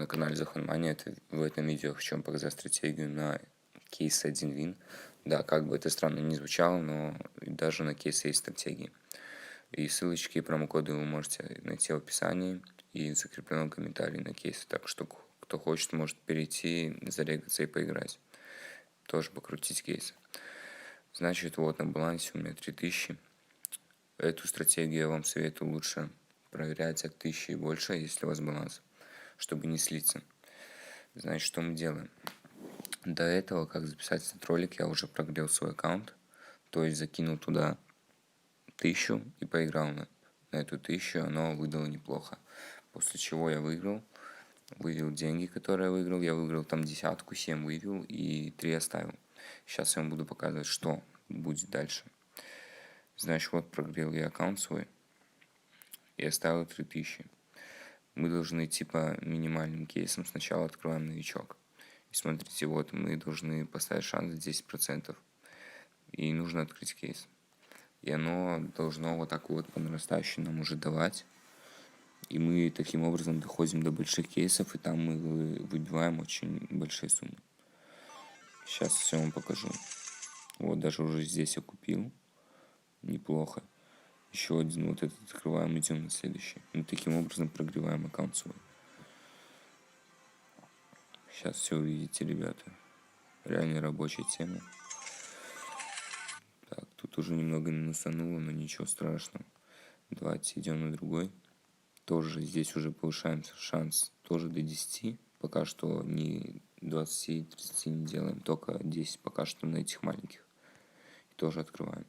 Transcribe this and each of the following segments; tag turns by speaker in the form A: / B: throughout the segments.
A: канале Zahon Money. В этом видео хочу показать стратегию на кейс 1 win. Да, как бы это странно не звучало, но даже на кейсе есть стратегии. И ссылочки и промокоды вы можете найти в описании и в закрепленном комментарии на кейсы. Так что кто хочет, может перейти, зарегаться и поиграть. Тоже покрутить кейсы. Значит, вот на балансе у меня 3000. Эту стратегию я вам советую лучше проверять от 1000 и больше, если у вас баланс, чтобы не слиться. Значит, что мы делаем? До этого, как записать этот ролик, я уже прогрел свой аккаунт, то есть закинул туда 1000 и поиграл на эту 1000, оно выдало неплохо. После чего я вывел деньги, которые я выиграл там 10, 7 вывел и 3 оставил. Сейчас я вам буду показывать, что будет дальше. Значит, вот прогрел я аккаунт свой и оставил 3000. Мы должны идти по минимальным кейсам. Сначала открываем новичок. И смотрите, вот мы должны поставить шанс 10%. И нужно открыть кейс. И оно должно вот так вот по нарастающей нам уже давать. И мы таким образом доходим до больших кейсов, и там мы выбиваем очень большие суммы. Сейчас все вам покажу. Вот даже уже здесь я купил. Неплохо. Еще один вот этот открываем, идем на следующий. Мы таким образом прогреваем аккаунт свой. Сейчас все увидите, ребята. Реально рабочая тема. Так, тут уже немного минусануло, но ничего страшного. Давайте идем на другой. Тоже здесь уже повышаем шанс тоже до 10. Пока что не 20-30 не делаем, только 10 пока что на этих маленьких. И тоже открываем.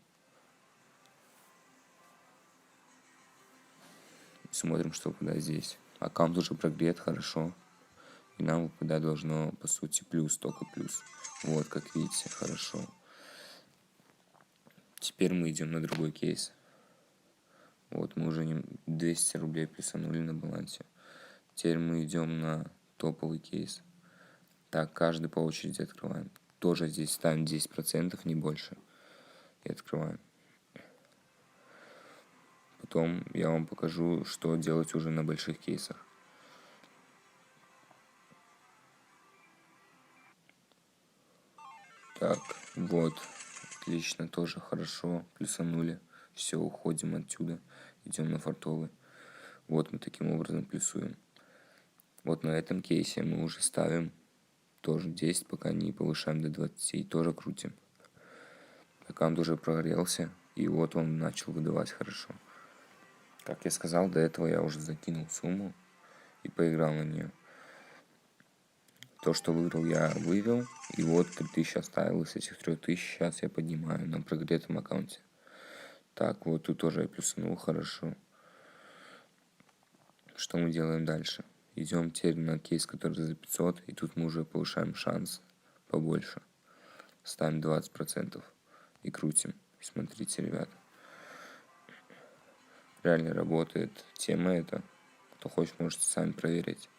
A: Смотрим, что выпадает здесь. Аккаунт уже прогрет хорошо. И нам выпадать должно, по сути, плюс, только плюс. Вот, как видите, хорошо. Теперь мы идем на другой кейс. Вот мы уже 200 рублей плюсанули на балансе. Теперь мы идем на топовый кейс. Так, каждый по очереди открываем. Тоже здесь ставим 10%, не больше. И открываем. Потом я вам покажу, что делать уже на больших кейсах. Так, вот. Отлично, тоже хорошо. Плюсанули. Все, уходим отсюда. Идем на фартовый. Вот мы таким образом плюсуем. Вот на этом кейсе мы уже ставим тоже 10, пока не повышаем до 20. И тоже крутим. Аккаунт уже прогрелся. И вот он начал выдавать хорошо. Как я сказал, до этого я уже закинул сумму и поиграл на нее. То, что выиграл, я вывел. И вот 3000 оставил. Из этих 3000 сейчас я поднимаю на прогретом аккаунте. Так, вот тут тоже я плюсанул хорошо. Что мы делаем дальше? Идем теперь на кейс, который за 500. И тут мы уже повышаем шанс побольше. Ставим 20%. И крутим. Смотрите, ребята. Реально работает тема эта. Кто хочет, можете сами проверить.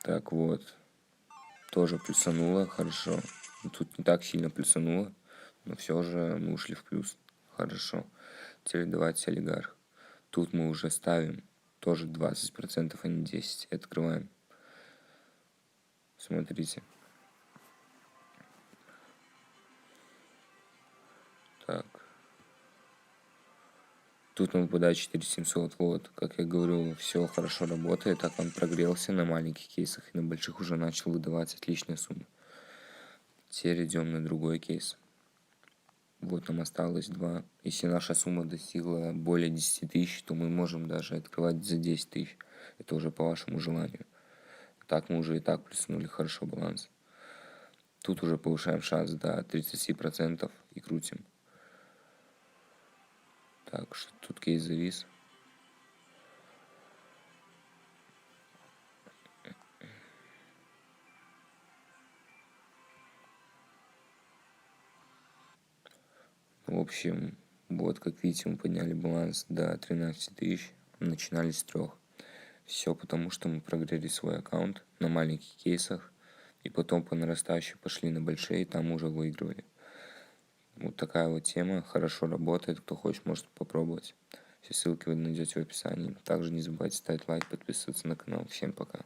A: Так вот, тоже плюсануло, хорошо. Тут не так сильно плюсануло, но все же мы ушли в плюс. Хорошо. Теперь давайте олигарх. Тут мы уже ставим тоже 20%, а не 10%. И открываем. Смотрите. Так. Тут нам выпадает 4700. Вот, как я говорю, все хорошо работает. Так он прогрелся на маленьких кейсах и на больших уже начал выдавать отличные суммы. Теперь идем на другой кейс. Вот нам осталось 2. Если наша сумма достигла более 10 тысяч, то мы можем даже открывать за 10 тысяч. Это уже по вашему желанию. Так мы уже и так плюснули хорошо баланс. Тут уже повышаем шанс до 30% и крутим. Так, что тут кейс завис. В общем, вот как видите, мы подняли баланс до 13 тысяч. Начинали с 3. Все потому, что мы прогрели свой аккаунт на маленьких кейсах. И потом по нарастающей пошли на большие, и там уже выигрывали. Вот такая вот тема. Хорошо работает. Кто хочет, может попробовать. Все ссылки вы найдете в описании. Также не забывайте ставить лайк, подписываться на канал. Всем пока.